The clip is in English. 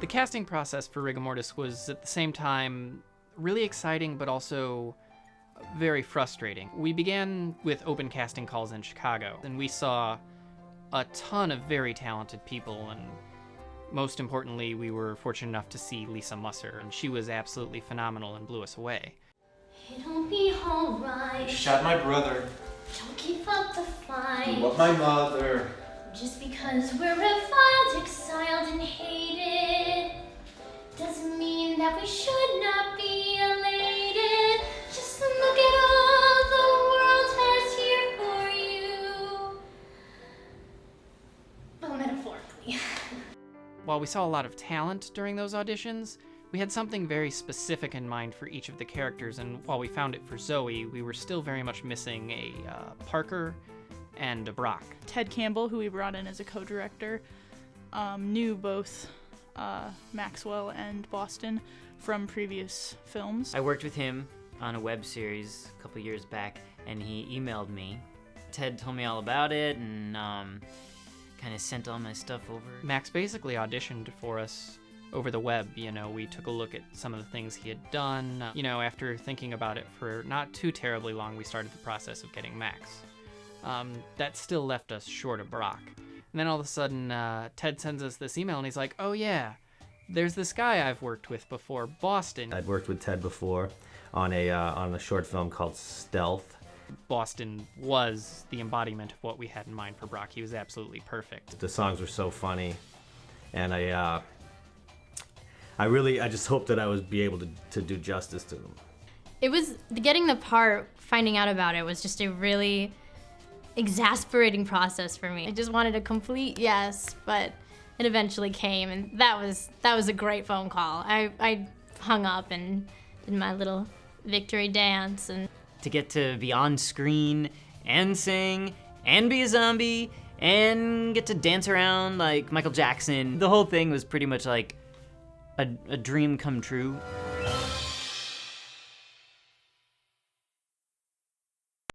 The casting process for Rigamortis was at the same time really exciting, but also very frustrating. We began with open casting calls in Chicago, and we saw a ton of very talented people, and most importantly, we were fortunate enough to see Lisa Musser, and she was absolutely phenomenal and blew us away. It'll be alright. Shot my brother. Don't give up the fight. What my mother. Just because we're reviled, exiled, and hated doesn't mean that we should not be elated. Just look at all the world has here for you. Well, metaphorically. While we saw a lot of talent during those auditions, we had something very specific in mind for each of the characters, and while we found it for Zoe, we were still very much missing a Parker and a Brock. Ted Campbell, who we brought in as a co-director, knew both Maxwell and Boston from previous films. I worked with him on a web series a couple years back, and he emailed me. Ted told me all about it and kind of sent all my stuff over. Max basically auditioned for us over the web. You know, we took a look at some of the things he had done. You know, after thinking about it for not too terribly long, we started the process of getting Max. That still left us short of Brock. And then all of a sudden, Ted sends us this email and he's like, oh yeah, there's this guy I've worked with before, Boston. I'd worked with Ted before on a short film called Stealth. Boston was the embodiment of what we had in mind for Brock. He was absolutely perfect. The songs were so funny, and I just hoped that I would be able to do justice to them. It was, getting the part, finding out about it was just a really exasperating process for me. I just wanted a complete yes, but it eventually came, and that was a great phone call. I hung up and did my little victory dance. And to get to be on screen and sing and be a zombie and get to dance around like Michael Jackson, the whole thing was pretty much like a dream come true.